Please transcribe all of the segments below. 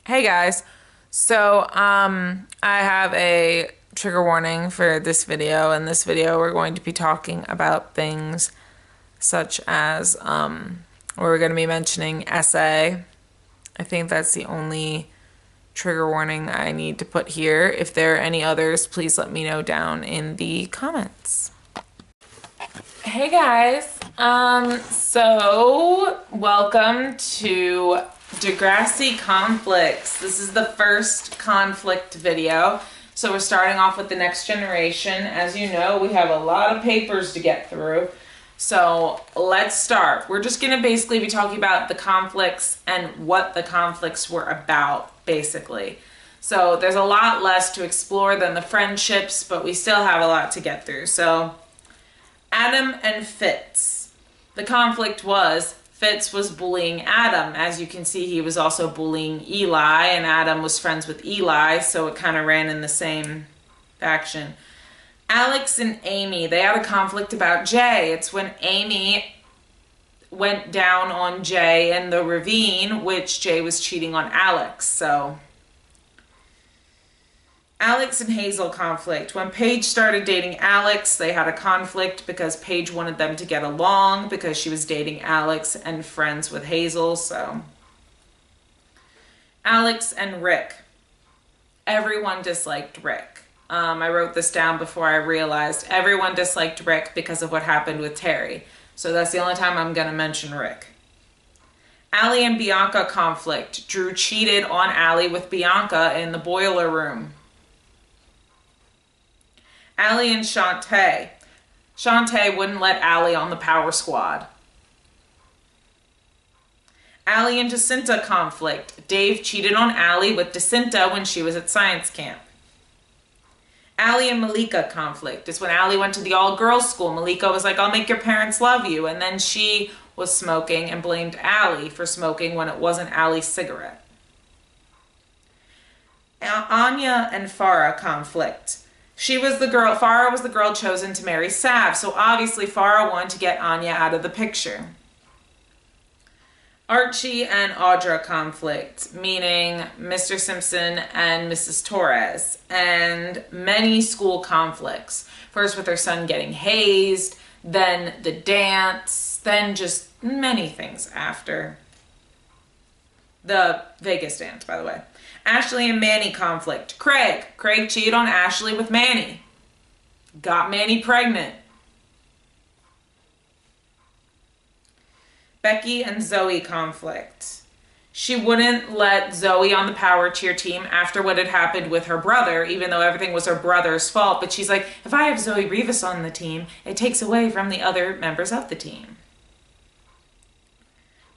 Hey guys, I have a trigger warning for this video. In this video, we're going to be talking about things such as we're going to be mentioning SA. I think that's the only trigger warning I need to put here. If there are any others, please let me know down in the comments. Hey guys, welcome to Degrassi conflicts. This is the first conflict video. So we're starting off with the next generation. As you know, we have a lot of papers to get through. So let's start. We're just gonna basically be talking about the conflicts and what the conflicts were about, basically. So there's a lot less to explore than the friendships, but we still have a lot to get through. So Adam and Fitz. The conflict was Fitz was bullying Adam. As you can see, he was also bullying Eli, and Adam was friends with Eli, so it kind of ran in the same faction. Alex and Amy, they had a conflict about Jay. It's when Amy went down on Jay in the ravine, which Jay was cheating on Alex, so Alex and Hazel conflict. When Paige started dating Alex, they had a conflict because Paige wanted them to get along because she was dating Alex and friends with Hazel, so. Alex and Rick. Everyone disliked Rick. I wrote this down before I realized everyone disliked Rick because of what happened with Terry. So that's the only time I'm going to mention Rick. Allie and Bianca conflict. Drew cheated on Allie with Bianca in the boiler room. Allie and Shantae. Shantae wouldn't let Allie on the power squad. Allie and Jacinta conflict. Dave cheated on Allie with Jacinta when she was at science camp. Allie and Malika conflict. It's when Allie went to the all-girls school. Malika was like, I'll make your parents love you. And then she was smoking and blamed Allie for smoking when it wasn't Allie's cigarette. Anya and Farah conflict. Farah was the girl chosen to marry Sav, so obviously Farah wanted to get Anya out of the picture. Archie and Audra conflict, meaning Mr. Simpson and Mrs. Torres, and many school conflicts. First with her son getting hazed, then the dance, then just many things after. The Vegas dance, by the way. Ashley and Manny conflict. Craig cheated on Ashley with Manny. Got Manny pregnant. Becky and Zoe conflict. She wouldn't let Zoe on the power cheer team after what had happened with her brother, even though everything was her brother's fault. But she's like, if I have Zoe Rivas on the team, it takes away from the other members of the team.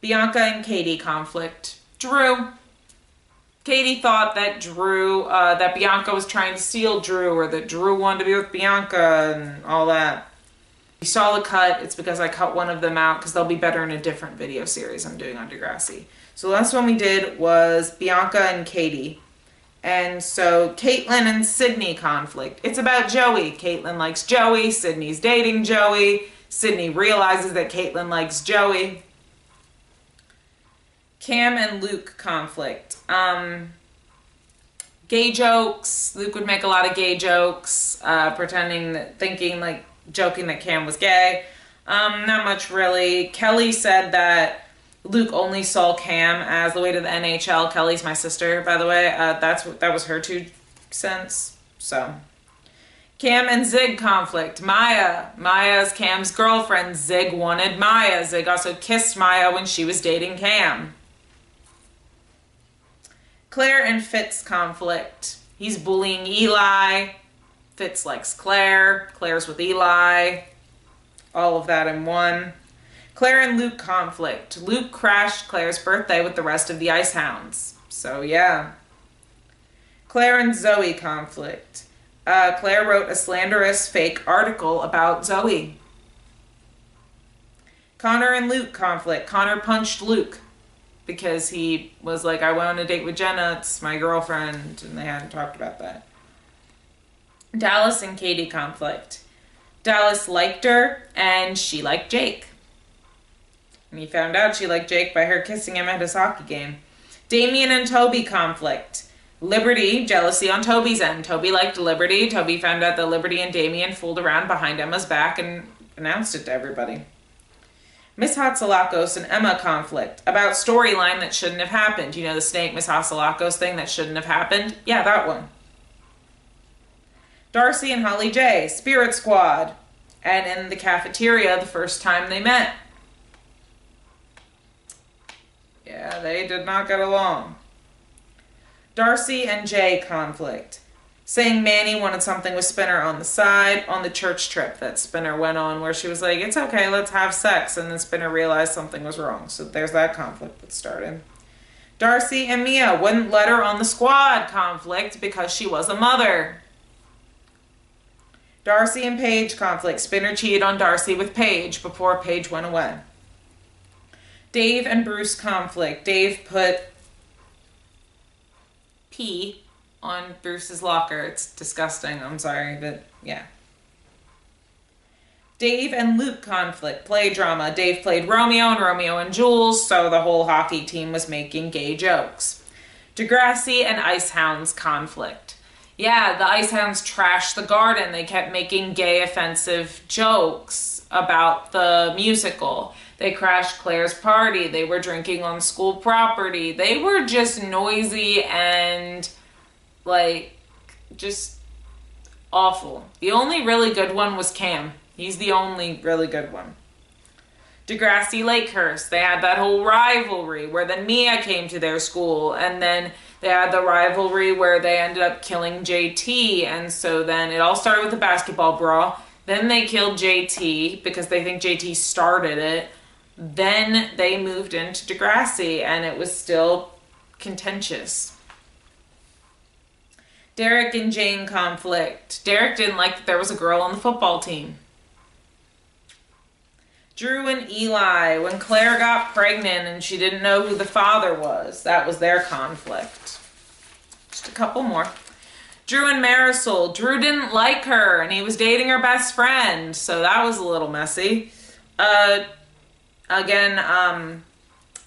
Bianca and Katie conflict. Drew. Katie thought that that Bianca was trying to steal Drew, or that Drew wanted to be with Bianca and all that. You saw the cut. It's because I cut one of them out because they'll be better in a different video series I'm doing on Degrassi. So the last one we did was Bianca and Katie. And so Caitlin and Sydney conflict. It's about Joey. Caitlin likes Joey. Sydney's dating Joey. Sydney realizes that Caitlin likes Joey. Cam and Luke conflict. Gay jokes. Luke would make a lot of gay jokes, joking that Cam was gay. Not much really. Kelly said that Luke only saw Cam as the way to the NHL. Kelly's my sister, by the way. That was her 2 cents. So, Cam and Zig conflict. Maya's Cam's girlfriend. Zig wanted Maya. Zig also kissed Maya when she was dating Cam. Claire and Fitz conflict. He's bullying Eli. Fitz likes Claire. Claire's with Eli. All of that in one. Claire and Luke conflict. Luke crashed Claire's birthday with the rest of the Ice Hounds. So yeah. Claire and Zoe conflict. Claire wrote a slanderous fake article about Zoe. Connor and Luke conflict. Connor punched Luke because he was like, I went on a date with Jenna, it's my girlfriend, and they hadn't talked about that. Dallas and Katie conflict. Dallas liked her, and she liked Jake. And he found out she liked Jake by her kissing him at his hockey game. Damien and Toby conflict. Liberty, jealousy on Toby's end. Toby liked Liberty. Toby found out that Liberty and Damien fooled around behind Emma's back and announced it to everybody. Miss Hatsalakos and Emma conflict about storyline that shouldn't have happened. You know the Snake Miss Hatsalakos thing that shouldn't have happened? Yeah, that one. Darcy and Holly J, Spirit Squad. And in the cafeteria the first time they met. Yeah, they did not get along. Darcy and Jay conflict. Saying Manny wanted something with Spinner on the side on the church trip that Spinner went on where she was like, it's okay, let's have sex. And then Spinner realized something was wrong. So there's that conflict that started. Darcy and Mia wouldn't let her on the squad conflict because she was a mother. Darcy and Paige conflict. Spinner cheated on Darcy with Paige before Paige went away. Dave and Bruce conflict. Dave put pee on Bruce's locker. It's disgusting. I'm sorry, but yeah. Dave and Luke conflict. Play drama. Dave played Romeo and Jules, so the whole hockey team was making gay jokes. Degrassi and Icehounds conflict. Yeah, the Icehounds trashed the garden. They kept making gay offensive jokes about the musical. They crashed Claire's party. They were drinking on school property. They were just noisy and, like, just awful. The only really good one was Cam. He's the only really good one. Degrassi Lakehurst. They had that whole rivalry where then Mia came to their school, and then they had the rivalry where they ended up killing JT, and so then it all started with the basketball brawl. Then they killed JT because they think JT started it. Then they moved into Degrassi, and it was still contentious. Derek and Jane conflict. Derek didn't like that there was a girl on the football team. Drew and Eli, when Claire got pregnant and she didn't know who the father was, that was their conflict. Just a couple more. Drew and Marisol. Drew didn't like her, and he was dating her best friend, so that was a little messy. Again,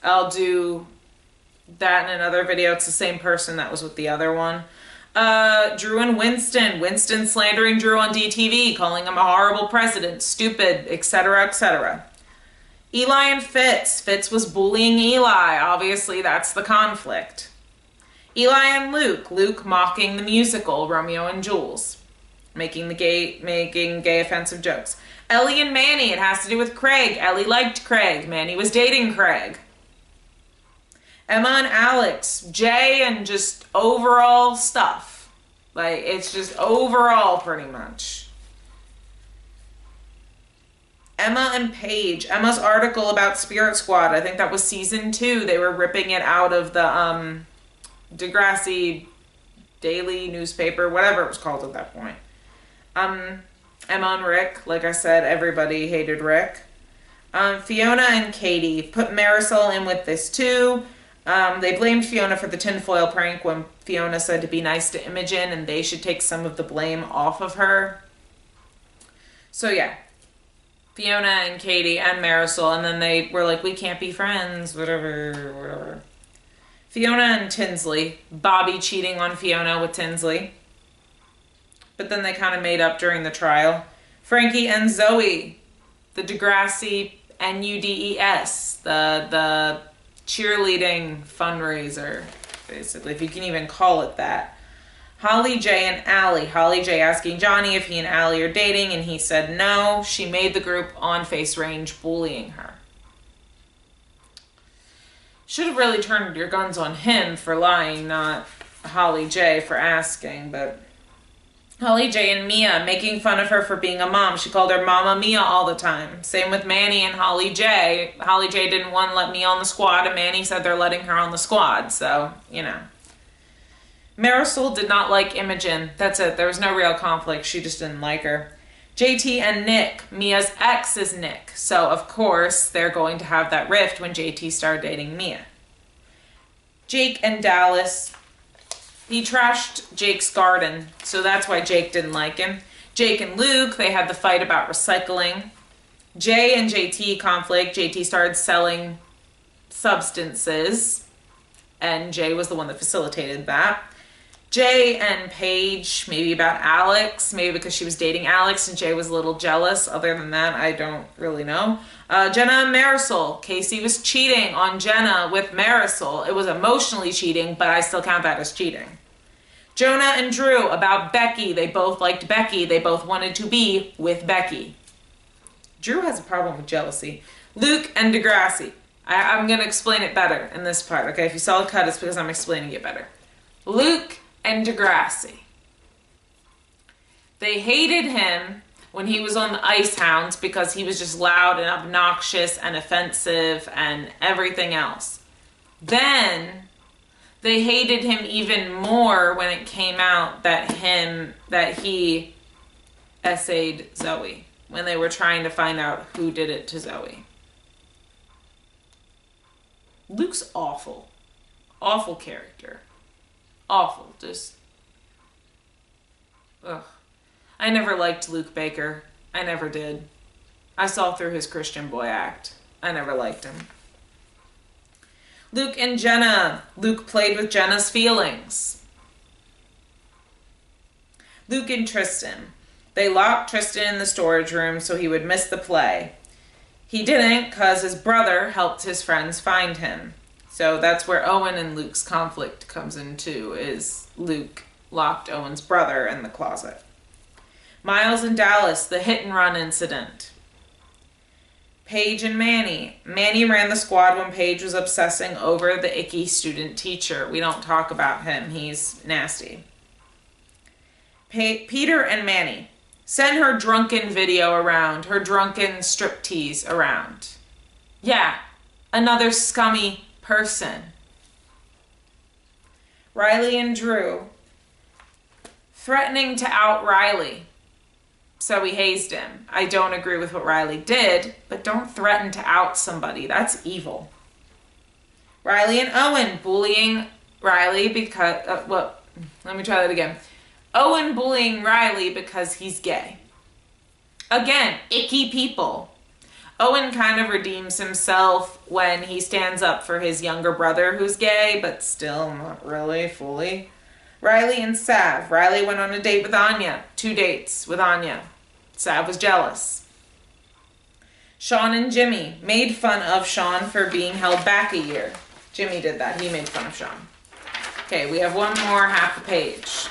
I'll do that in another video. It's the same person that was with the other one. Drew and Winston. Winston slandering Drew on DTV, calling him a horrible president, stupid, etc., etc. Eli and Fitz. Fitz was bullying Eli. Obviously, that's the conflict. Eli and Luke. Luke mocking the musical, Romeo and Jules. Making gay offensive jokes. Ellie and Manny. It has to do with Craig. Ellie liked Craig. Manny was dating Craig. Emma and Alex. Jay and just overall stuff. Like, it's just overall pretty much. Emma and Paige. Emma's article about Spirit Squad. I think that was season 2. They were ripping it out of the Degrassi daily newspaper, whatever it was called at that point. Emma and Rick. Like I said, everybody hated Rick. Fiona and Katie. Put Marisol in with this too. They blamed Fiona for the tinfoil prank when Fiona said to be nice to Imogen and they should take some of the blame off of her. So yeah, Fiona and Katie and Marisol, and then they were like, we can't be friends, whatever. Fiona and Tinsley. Bobby cheating on Fiona with Tinsley. But then they kind of made up during the trial. Frankie and Zoe. The Degrassi NUDES. The cheerleading fundraiser, basically, if you can even call it that. Holly J and Allie. Holly J asking Johnny if he and Allie are dating, and he said no. She made the group on Face Range bullying her. Should have really turned your guns on him for lying, not Holly J for asking, but Holly J and Mia making fun of her for being a mom. She called her Mama Mia all the time. Same with Manny and Holly J. Holly J didn't want to let me on the squad, and Manny said they're letting her on the squad, so, you know. Marisol did not like Imogen. That's it. There was no real conflict. She just didn't like her. JT and Nick. Mia's ex is Nick. So, of course, they're going to have that rift when JT started dating Mia. Jake and Dallas. He trashed Jake's garden, so that's why Jake didn't like him. Jake and Luke, they had the fight about recycling. Jay and JT conflict. JT started selling substances. and Jay was the one that facilitated that. Jay and Paige, maybe about Alex, maybe because she was dating Alex and Jay was a little jealous. Other than that, I don't really know. Jenna and Marisol. Casey was cheating on Jenna with Marisol. It was emotionally cheating, but I still count that as cheating. Jonah and Drew about Becky. They both liked Becky. They both wanted to be with Becky. Drew has a problem with jealousy. Luke and Degrassi. I'm going to explain it better in this part, okay? If you saw a cut, it's because I'm explaining it better. Luke and Degrassi. They hated him when he was on the Ice Hounds because he was just loud and obnoxious and offensive and everything else. Then they hated him even more when it came out that he essayed Zoe, when they were trying to find out who did it to Zoe. Luke's awful. Awful character. Awful. Just, ugh. I never liked Luke Baker. I never did. I saw through his Christian boy act. I never liked him. Luke and Jenna. Luke played with Jenna's feelings. Luke and Tristan. They locked Tristan in the storage room so he would miss the play. He didn't because his brother helped his friends find him. So that's where Owen and Luke's conflict comes in too, is Luke locked Owen's brother in the closet. Miles and Dallas, the hit and run incident. Paige and Manny. Manny ran the squad when Paige was obsessing over the icky student teacher. We don't talk about him. He's nasty. Peter and Manny. Send her drunken video around, her drunken striptease around. Yeah, another scummy person. Riley and Drew. Threatening to out Riley. So he hazed him. I don't agree with what Riley did, but don't threaten to out somebody. That's evil. Riley and Owen bullying Riley because, let me try that again. Owen bullying Riley because he's gay. Again, icky people. Owen kind of redeems himself when he stands up for his younger brother who's gay, but still not really fully. Riley and Sav. Riley went on a date with Anya. 2 dates with Anya. Sav was jealous. Sean and Jimmy made fun of Sean for being held back a year. Jimmy did that. He made fun of Sean. Okay, we have one more half a page.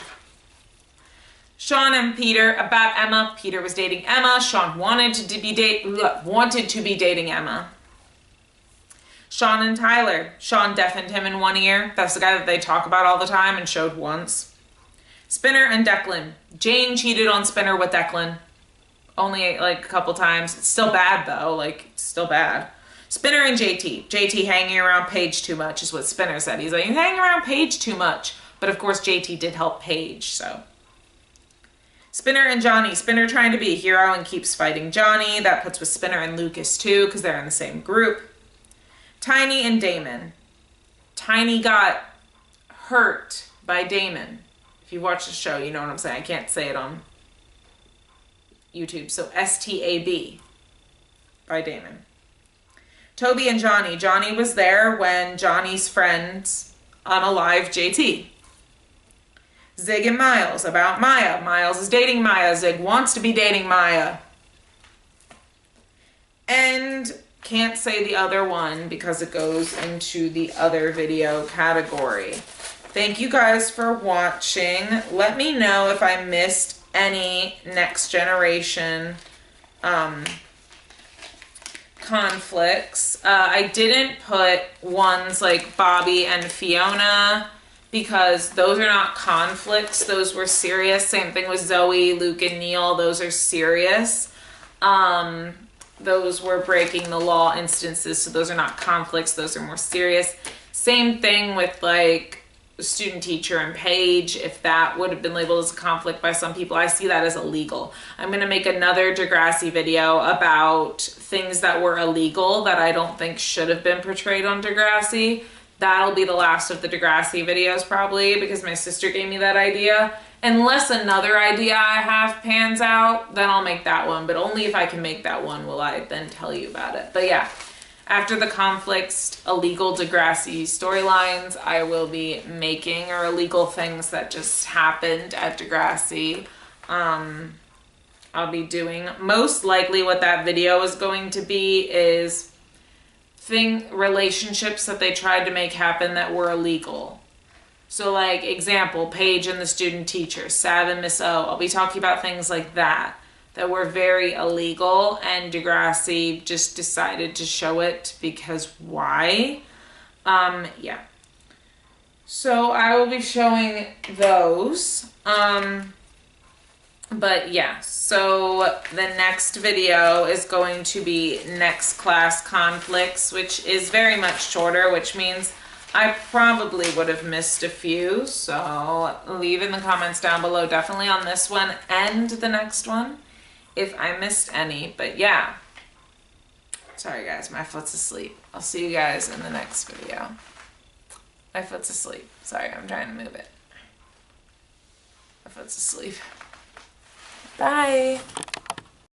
Sean and Peter about Emma. Peter was dating Emma. Sean wanted to be dating Emma. Sean and Tyler. Sean deafened him in one ear. That's the guy that they talk about all the time and showed once. Spinner and Declan. Jane cheated on Spinner with Declan. Only like a couple times. It's still bad though. It's still bad. Spinner and JT. JT hanging around Paige too much is what Spinner said. He's like, you're hanging around Paige too much. But of course JT did help Paige, so. Spinner and Johnny. Spinner trying to be a hero and keeps fighting Johnny. That puts with Spinner and Lucas too because they're in the same group. Tiny and Damon. Tiny got hurt by Damon. If you watch the show, you know what I'm saying. I can't say it on YouTube. So STAB by Damon. Toby and Johnny. Johnny was there when Johnny's friends unalived JT. Zig and Miles about Maya. Miles is dating Maya. Zig wants to be dating Maya. And can't say the other one because it goes into the other video category. Thank you guys for watching. Let me know if I missed any next generation conflicts. I didn't put ones like Bobby and Fiona because those are not conflicts. Those were serious. Same thing with Zoe, Luke, and Neil. Those are serious. Those were breaking the law instances, so those are not conflicts. Those are more serious. Same thing with like student teacher and Paige. If that would have been labeled as a conflict by some people, I see that as illegal. I'm going to make another Degrassi video about things that were illegal that I don't think should have been portrayed on Degrassi. That'll be the last of the Degrassi videos probably because my sister gave me that idea. Unless another idea I have pans out, then I'll make that one. But only if I can make that one will I then tell you about it. But yeah, After the conflicts, illegal Degrassi storylines I will be making, or illegal things that just happened at Degrassi. I'll be doing. Most likely what that video is going to be is relationships that they tried to make happen that were illegal. So like example, Paige and the student teacher, Sav and Miss O. I'll be talking about things like that were very illegal, and Degrassi just decided to show it because why? Yeah. So I will be showing those. But yeah, so the next video is going to be next class conflicts, which is very much shorter, which means I probably would have missed a few. So leave in the comments down below, definitely on this one and the next one, if I missed any. But yeah, sorry guys, my foot's asleep. I'll see you guys in the next video. My foot's asleep. Sorry, I'm trying to move it. My foot's asleep. Bye.